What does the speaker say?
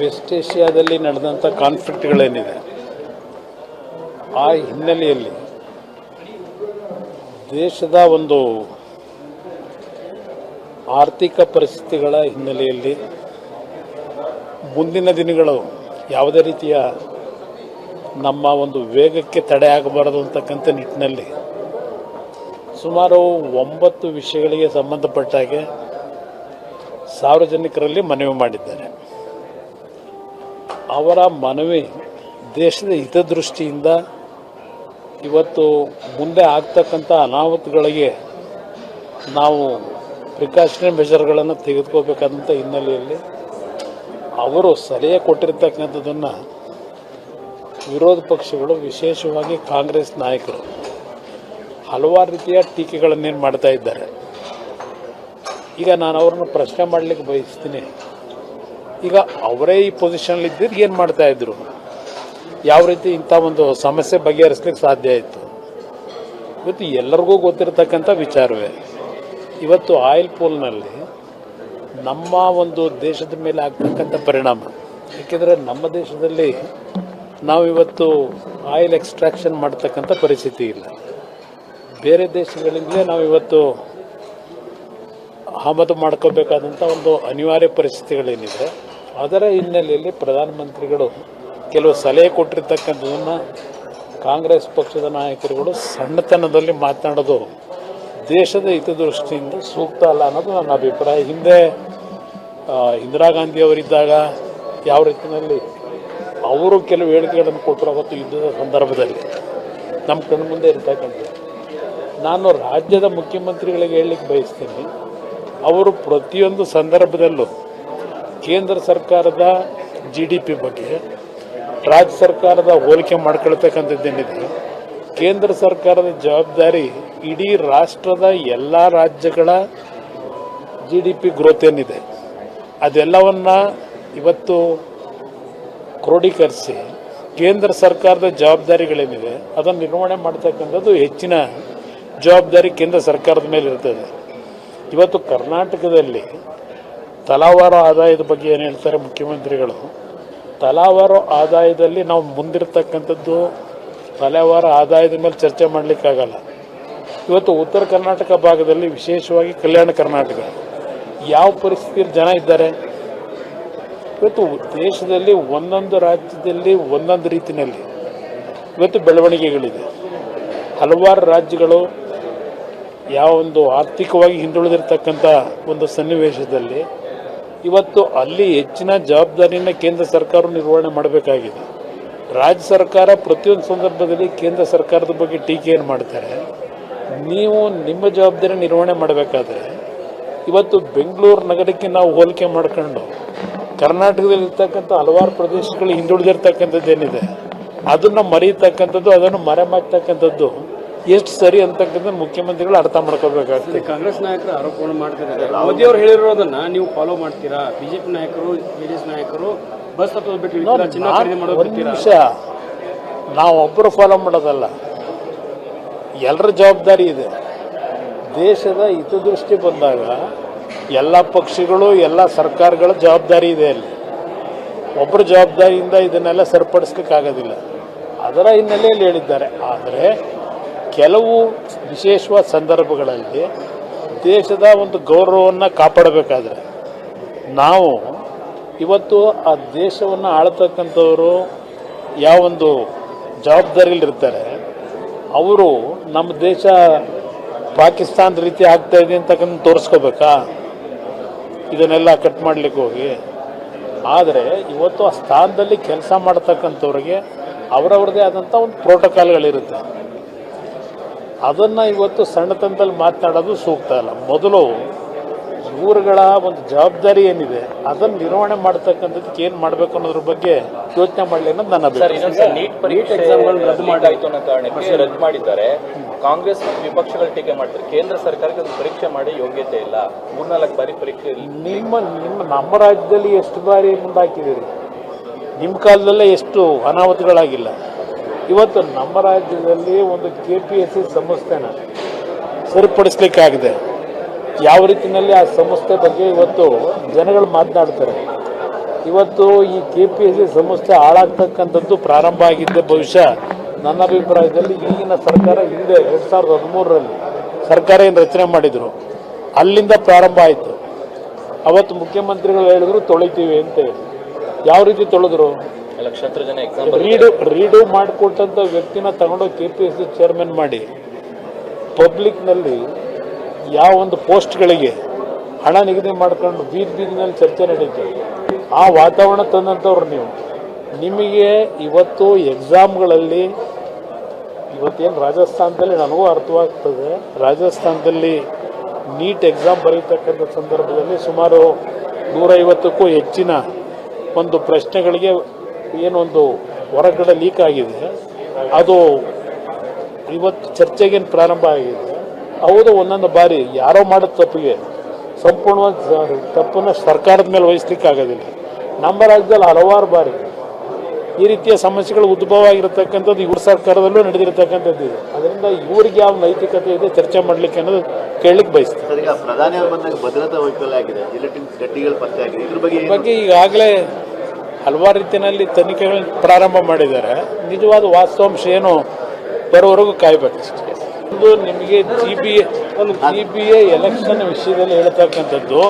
West ಏಷ್ಯಾದಲ್ಲಿ ನಡೆದಂಥ ಕಾನ್ಫ್ಲಿಕ್ಟ್ಗಳೇನಿದೆ ಆ ಹಿನ್ನೆಲೆಯಲ್ಲಿ ದೇಶದ ಒಂದು ಆರ್ಥಿಕ ಪರಿಸ್ಥಿತಿಗಳ ಹಿನ್ನೆಲೆಯಲ್ಲಿ ಮುಂದಿನ ದಿನಗಳು ಯಾವುದೇ ರೀತಿಯ ನಮ್ಮ ಒಂದು ವೇಗಕ್ಕೆ ತಡೆ ಆಗಬಾರದು ಅಂತಕ್ಕಂಥ ನಿಟ್ಟಿನಲ್ಲಿ ಸುಮಾರು 9 ವಿಷಯಗಳಿಗೆ ಸಂಬಂಧಪಟ್ಟ ಹಾಗೆ ಸಾರ್ವಜನಿಕರಲ್ಲಿ ಮನವಿ ಮಾಡಿದ್ದಾರೆ. ಅವರ ಮನವಿ ದೇಶದ ಹಿತದೃಷ್ಟಿಯಿಂದ ಇವತ್ತು ಮುಂದೆ ಆಗ್ತಕ್ಕಂಥ ಅನಾಹುತಗಳಿಗೆ ನಾವು ಪ್ರಿಕಾಷನರಿ ಮೆಷರ್ಗಳನ್ನು ತೆಗೆದುಕೋಬೇಕಾದಂಥ ಹಿನ್ನೆಲೆಯಲ್ಲಿ ಅವರು ಸಲಹೆ ಕೊಟ್ಟಿರ್ತಕ್ಕಂಥದ್ದನ್ನು ವಿರೋಧ ಪಕ್ಷಗಳು, ವಿಶೇಷವಾಗಿ ಕಾಂಗ್ರೆಸ್ ನಾಯಕರು ಹಲವಾರು ರೀತಿಯ ಟೀಕೆಗಳನ್ನೇನು ಮಾಡ್ತಾ ಇದ್ದಾರೆ. ಈಗ ನಾನು ಅವ್ರನ್ನ ಪ್ರಶ್ನೆ ಮಾಡಲಿಕ್ಕೆ ಬಯಸ್ತೀನಿ. ಈಗ ಅವರೇ ಈ ಪೊಸಿಷನ್ಲಿದ್ದರೆ ಏನು ಮಾಡ್ತಾಯಿದ್ರು, ಯಾವ ರೀತಿ ಇಂಥ ಒಂದು ಸಮಸ್ಯೆ ಬಗೆಹರಿಸ್ಲಿಕ್ಕೆ ಸಾಧ್ಯ ಆಯಿತು? ಇವತ್ತು ಎಲ್ಲರಿಗೂ ಗೊತ್ತಿರತಕ್ಕಂಥ ವಿಚಾರವೇ. ಇವತ್ತು ಆಯಿಲ್ ಪೋಲ್ನಲ್ಲಿ ನಮ್ಮ ಒಂದು ದೇಶದ ಮೇಲೆ ಆಗ್ತಕ್ಕಂಥ ಪರಿಣಾಮ, ಏಕೆಂದರೆ ನಮ್ಮ ದೇಶದಲ್ಲಿ ನಾವು ಇವತ್ತು ಆಯಿಲ್ ಎಕ್ಸ್ಟ್ರಾಕ್ಷನ್ ಮಾಡ್ತಕ್ಕಂಥ ಪರಿಸ್ಥಿತಿ ಇಲ್ಲ. ಬೇರೆ ದೇಶಗಳಿಂದಲೇ ನಾವು ಇವತ್ತು ಆಮದು ಮಾಡ್ಕೋಬೇಕಾದಂಥ ಒಂದು ಅನಿವಾರ್ಯ ಪರಿಸ್ಥಿತಿಗಳೇನಿದೆ, ಅದರ ಹಿನ್ನೆಲೆಯಲ್ಲಿ ಪ್ರಧಾನಮಂತ್ರಿಗಳು ಕೆಲವು ಸಲಹೆ ಕೊಟ್ಟಿರ್ತಕ್ಕಂಥದ್ದನ್ನು ಕಾಂಗ್ರೆಸ್ ಪಕ್ಷದ ನಾಯಕರುಗಳು ಸಣ್ಣತನದಲ್ಲಿ ಮಾತನಾಡೋದು ದೇಶದ ಹಿತದೃಷ್ಟಿಯಿಂದ ಸೂಕ್ತ ಅಲ್ಲ ಅನ್ನೋದು ನನ್ನ ಅಭಿಪ್ರಾಯ. ಹಿಂದೆ ಇಂದಿರಾ ಗಾಂಧಿ ಅವರಿದ್ದಾಗ ಯಾವ ರೀತಿಯಲ್ಲಿ ಅವರು ಕೆಲವು ಹೇಳಿಕೆಗಳನ್ನು ಕೊಟ್ಟರು ಅವತ್ತು ಯುದ್ಧದ ಸಂದರ್ಭದಲ್ಲಿ ನಮ್ಮ ಕಣ್ಣು ಮುಂದೆ ಇರ್ತಕ್ಕಂಥ. ನಾನು ರಾಜ್ಯದ ಮುಖ್ಯಮಂತ್ರಿಗಳಿಗೆ ಹೇಳಲಿಕ್ಕೆ ಬಯಸ್ತೀನಿ, ಅವರು ಪ್ರತಿಯೊಂದು ಸಂದರ್ಭದಲ್ಲೂ ಕೇಂದ್ರ ಸರ್ಕಾರದ GDP ಬಗ್ಗೆ ರಾಜ್ಯ ಸರ್ಕಾರದ ಹೋಲಿಕೆ ಮಾಡ್ಕೊಳ್ತಕ್ಕಂಥದ್ದೇನಿದೆ, ಕೇಂದ್ರ ಸರ್ಕಾರದ ಜವಾಬ್ದಾರಿ ಇಡೀ ರಾಷ್ಟ್ರದ ಎಲ್ಲ ರಾಜ್ಯಗಳ GDP ಗ್ರೋತ್ ಏನಿದೆ ಅದೆಲ್ಲವನ್ನು ಇವತ್ತು ಕ್ರೋಢೀಕರಿಸಿ ಕೇಂದ್ರ ಸರ್ಕಾರದ ಜವಾಬ್ದಾರಿಗಳೇನಿದೆ ಅದನ್ನು ನಿರ್ವಹಣೆ ಮಾಡ್ತಕ್ಕಂಥದ್ದು ಹೆಚ್ಚಿನ ಜವಾಬ್ದಾರಿ ಕೇಂದ್ರ ಸರ್ಕಾರದ ಮೇಲೆ ಇರ್ತದೆ. ಇವತ್ತು ಕರ್ನಾಟಕದಲ್ಲಿ ತಲಾವಾರು ಆದಾಯದ ಬಗ್ಗೆ ಏನು ಹೇಳ್ತಾರೆ ಮುಖ್ಯಮಂತ್ರಿಗಳು, ತಲಾವಾರು ಆದಾಯದಲ್ಲಿ ನಾವು ಮುಂದಿರ್ತಕ್ಕಂಥದ್ದು ತಲಾವಾರು ಆದಾಯದ ಮೇಲೆ ಚರ್ಚೆ ಮಾಡಲಿಕ್ಕಾಗಲ್ಲ. ಇವತ್ತು ಉತ್ತರ ಕರ್ನಾಟಕ ಭಾಗದಲ್ಲಿ, ವಿಶೇಷವಾಗಿ ಕಲ್ಯಾಣ ಕರ್ನಾಟಕ, ಯಾವ ಪರಿಸ್ಥಿತಿಯಲ್ಲಿ ಜನ ಇದ್ದಾರೆ. ಇವತ್ತು ದೇಶದಲ್ಲಿ ಒಂದೊಂದು ರಾಜ್ಯದಲ್ಲಿ ಒಂದೊಂದು ರೀತಿಯಲ್ಲಿ ಇವತ್ತು ಬೆಳವಣಿಗೆಗಳಿದೆ. ಹಲವಾರು ರಾಜ್ಯಗಳು ಯಾವ ಒಂದು ಆರ್ಥಿಕವಾಗಿ ಹಿಂದುಳಿದಿರ್ತಕ್ಕಂಥ ಒಂದು ಸನ್ನಿವೇಶದಲ್ಲಿ ಇವತ್ತು ಅಲ್ಲಿ ಹೆಚ್ಚಿನ ಜವಾಬ್ದಾರಿಯನ್ನು ಕೇಂದ್ರ ಸರ್ಕಾರ ನಿರ್ವಹಣೆ ಮಾಡಬೇಕಾಗಿದೆ. ರಾಜ್ಯ ಸರ್ಕಾರ ಪ್ರತಿಯೊಂದು ಸಂದರ್ಭದಲ್ಲಿ ಕೇಂದ್ರ ಸರ್ಕಾರದ ಬಗ್ಗೆ ಟೀಕೆಯನ್ನು ಮಾಡ್ತಾರೆ. ನೀವು ನಿಮ್ಮ ಜವಾಬ್ದಾರಿ ನಿರ್ವಹಣೆ ಮಾಡಬೇಕಾದ್ರೆ ಇವತ್ತು ಬೆಂಗಳೂರು ನಗರಕ್ಕೆ ನಾವು ಹೋಲಿಕೆ ಮಾಡ್ಕೊಂಡು ಕರ್ನಾಟಕದಲ್ಲಿರ್ತಕ್ಕಂಥ ಹಲವಾರು ಪ್ರದೇಶಗಳು ಹಿಂದುಳಿದಿರ್ತಕ್ಕಂಥದ್ದೇನಿದೆ ಅದನ್ನು ಮರೀತಕ್ಕಂಥದ್ದು, ಅದನ್ನು ಮರೆಮಾಕ್ತಕ್ಕಂಥದ್ದು ಎಷ್ಟು ಸರಿ ಅಂತಕ್ಕಂಥ ಮುಖ್ಯಮಂತ್ರಿಗಳು ಅರ್ಥ ಮಾಡ್ಕೋಬೇಕಾಗ್ತದೆ. ಕಾಂಗ್ರೆಸ್ ನಾಯಕರು ಆರೋಪವನ್ನು ಮಾಡ್ತಿದ್ದಾರೆ. ಮೋದಿ ಅವರು ಹೇಳಿರೋದನ್ನ ನೀವು ಫಾಲೋ ಮಾಡ್ತೀರಾ? ಬಿಜೆಪಿ ನಾಯಕರು, ಜೆಡಿಎಸ್ ನಾಯಕರು ಬಸ್ ಹತ್ತೋದು ಬಿಟ್ಟು ಚಿನ್ನ ಖರೀದಿ ಮಾಡೋದು ಒಂದು ನಿಮಿಷ, ನಾವು ಒಬ್ಬರು ಫಾಲೋ ಮಾಡೋದಲ್ಲ, ಎಲ್ಲರ ಜವಾಬ್ದಾರಿ ಇದೆ. ದೇಶದ ಹಿತದೃಷ್ಟಿ ಬಂದಾಗ ಎಲ್ಲ ಪಕ್ಷಗಳು, ಎಲ್ಲ ಸರ್ಕಾರಗಳ ಜವಾಬ್ದಾರಿ ಇದೆ. ಅಲ್ಲಿ ಒಬ್ಬರ ಜವಾಬ್ದಾರಿಯಿಂದ ಇದನ್ನೆಲ್ಲ ಸರಿಪಡಿಸ್ಲಿಕ್ಕಾಗೋದಿಲ್ಲ. ಅದರ ಹಿನ್ನೆಲೆಯಲ್ಲಿ ಹೇಳಿದ್ದಾರೆ. ಆದರೆ ಕೆಲವು ವಿಶೇಷವಾದ ಸಂದರ್ಭಗಳಲ್ಲಿ ದೇಶದ ಒಂದು ಗೌರವವನ್ನು ಕಾಪಾಡಬೇಕಾದ್ರೆ ನಾವು ಇವತ್ತು ಆ ದೇಶವನ್ನು ಆಳ್ತಕ್ಕಂಥವರು ಯಾವೊಂದು ಜವಾಬ್ದಾರಿಯಲ್ಲಿರ್ತಾರೆ ಅವರು ನಮ್ಮ ದೇಶ ಪಾಕಿಸ್ತಾನದ ರೀತಿ ಆಗ್ತಾ ಇದೆ ಅಂತಕ್ಕಂಥ ತೋರಿಸ್ಕೋಬೇಕಾ? ಇದನ್ನೆಲ್ಲ ಕಟ್ ಮಾಡಲಿಕ್ಕೆ ಹೋಗಿ. ಆದರೆ ಇವತ್ತು ಆ ಸ್ಥಾನದಲ್ಲಿ ಕೆಲಸ ಮಾಡ್ತಕ್ಕಂಥವ್ರಿಗೆ ಅವರವ್ರದ್ದೇ ಆದಂಥ ಒಂದು ಪ್ರೋಟೋಕಾಲ್ಗಳಿರುತ್ತೆ. ಅದನ್ನು ಇವತ್ತು ಸಣ್ಣತನದಲ್ಲಿ ಮಾತನಾಡೋದು ಸೂಕ್ತ ಅಲ್ಲ. ಮೊದಲು ಇವರುಗಳ ಒಂದು ಜವಾಬ್ದಾರಿ ಏನಿದೆ ಅದನ್ನು ನಿರ್ವಹಣೆ ಮಾಡ್ತಕ್ಕಂಥದ್ದಕ್ಕೆ ಏನು ಮಾಡಬೇಕು ಅನ್ನೋದ್ರ ಬಗ್ಗೆ ಯೋಚನೆ ಮಾಡಲಿ ಅನ್ನೋದು ನನ್ನ ಅಭಿಪ್ರಾಯ. ನೀಟ್ ಎಕ್ಸಾಮ್ಗಳು ರದ್ದು ಮಾಡಿದ್ದಾರೆ. ಕಾಂಗ್ರೆಸ್ ವಿಪಕ್ಷಗಳು ಟೀಕೆ ಮಾಡ್ತಾರೆ, ಕೇಂದ್ರ ಸರ್ಕಾರಕ್ಕೆ ಅದು ಪರೀಕ್ಷೆ ಮಾಡಿ ಯೋಗ್ಯತೆ ಇಲ್ಲ, 3-4 ಬಾರಿ ಪರೀಕ್ಷೆ ನಮ್ಮ ರಾಜ್ಯದಲ್ಲಿ ಎಷ್ಟು ಬಾರಿ ಮುಂದಾಕಿದ್ದೀರಿ? ನಿಮ್ಮ ಕಾಲದಲ್ಲೇ ಎಷ್ಟು ಅನಾಹುತಗಳಾಗಿಲ್ಲ. ಇವತ್ತು ನಮ್ಮ ರಾಜ್ಯದಲ್ಲಿ ಒಂದು KPSC ಸಂಸ್ಥೆನ ಸರಿಪಡಿಸ್ಲಿಕ್ಕಾಗಿದೆ. ಯಾವ ರೀತಿಯಲ್ಲಿ ಆ ಸಂಸ್ಥೆ ಬಗ್ಗೆ ಇವತ್ತು ಜನಗಳು ಮಾತನಾಡ್ತಾರೆ. ಇವತ್ತು ಈ KPSC ಸಂಸ್ಥೆ ಹಾಳಾಗ್ತಕ್ಕಂಥದ್ದು ಪ್ರಾರಂಭ ಆಗಿದ್ದೆ ಬಹುಶಃ ನನ್ನ ಅಭಿಪ್ರಾಯದಲ್ಲಿ ಈಗಿನ ಸರ್ಕಾರ ಹಿಂದೆ 2013ರಲ್ಲಿ ಸರ್ಕಾರ ಏನು ರಚನೆ ಮಾಡಿದರು ಅಲ್ಲಿಂದ ಪ್ರಾರಂಭ ಆಯಿತು. ಅವತ್ತು ಮುಖ್ಯಮಂತ್ರಿಗಳು ಹೇಳಿದ್ರು ತೊಳಿತೀವಿ ಅಂತ ಹೇಳಿ. ಯಾವ ರೀತಿ ತೊಳೆದ್ರು? ಲಕ್ಷಾಂತರ ಜನ ಎಕ್ಸಾಮ್ ರೀಡು ಮಾಡಿಕೊಟ್ಟಂಥ ವ್ಯಕ್ತಿನ ತಗೊಂಡೋಗಿ KPSC ಚೇರ್ಮನ್ ಮಾಡಿ ಪಬ್ಲಿಕ್ನಲ್ಲಿ ಯಾವ ಒಂದು ಪೋಸ್ಟ್ಗಳಿಗೆ ಹಣ ನಿಗದಿ ಮಾಡ್ಕೊಂಡು ಬೀದಿನಲ್ಲಿ ಚರ್ಚೆ ನಡೀತು. ಆ ವಾತಾವರಣ ತಂದಂಥವ್ರು ನೀವು. ನಿಮಗೆ ಇವತ್ತು ಎಕ್ಸಾಮ್ಗಳಲ್ಲಿ ಇವತ್ತೇನು ರಾಜಸ್ಥಾನದಲ್ಲಿ ನನಗೂ ಅರ್ಥವಾಗ್ತದೆ, ರಾಜಸ್ಥಾನದಲ್ಲಿ ನೀಟ್ ಎಕ್ಸಾಮ್ ಬರೀತಕ್ಕಂಥ ಸಂದರ್ಭದಲ್ಲಿ ಸುಮಾರು 150ಕ್ಕೂ ಹೆಚ್ಚಿನ ಒಂದು ಪ್ರಶ್ನೆಗಳಿಗೆ ಏನೊಂದು ಹೊರಗಡೆ ಲೀಕ್ ಆಗಿದೆ. ಅದು ಇವತ್ತು ಚರ್ಚೆಗೇನು ಪ್ರಾರಂಭ ಆಗಿದೆ. ಹೌದು, ಒಂದೊಂದು ಬಾರಿ ಯಾರೋ ಮಾಡಿದ ತಪ್ಪಿಗೆ ಸಂಪೂರ್ಣವಾಗಿ ತಪ್ಪನ್ನು ಸರ್ಕಾರದ ಮೇಲೆ ವಹಿಸ್ಲಿಕ್ಕೆ ಆಗೋದಿಲ್ಲ. ನಮ್ಮ ರಾಜ್ಯದಲ್ಲಿ ಹಲವಾರು ಬಾರಿ ಈ ರೀತಿಯ ಸಮಸ್ಯೆಗಳು ಉದ್ಭವ ಆಗಿರತಕ್ಕಂಥದ್ದು ಇವ್ರ ಸರ್ಕಾರದಲ್ಲೂ ನಡೆದಿರತಕ್ಕಂಥದ್ದು ಇದೆ. ಅದರಿಂದ ಇವ್ರಿಗೆ ಯಾವ ನೈತಿಕತೆ ಇದೆ ಚರ್ಚೆ ಮಾಡಲಿಕ್ಕೆ ಅನ್ನೋದು ಕೇಳಲಿಕ್ಕೆ ಬಯಸ್ತಾರೆ. ಈಗ ಪ್ರಧಾನಿ ಅವರು ಬಂದಾಗ ಭದ್ರತಾ ವೈಫಲ್ಯ ಆಗಿದೆ, ಜಿಲೆಟಿನ್ ಗಟ್ಟಿಗಳು ಪತ್ತೆ ಆಗಿದೆ. ಇದ್ರ ಬಗ್ಗೆ ಈಗಾಗಲೇ ಹಲವಾರು ರೀತಿಯಲ್ಲಿ ತನಿಖೆಗಳನ್ನ ಪ್ರಾರಂಭ ಮಾಡಿದ್ದಾರೆ. ನಿಜವಾದ ವಾಸ್ತವಾಂಶ ಏನು ಬರೋವರೆಗೂ ಕಾಯ್ಬೇಕಷ್ಟೇ. ಒಂದು ನಿಮಗೆ GBA ಎಲೆಕ್ಷನ್ ವಿಷಯದಲ್ಲಿ ಹೇಳ್ತಕ್ಕಂಥದ್ದು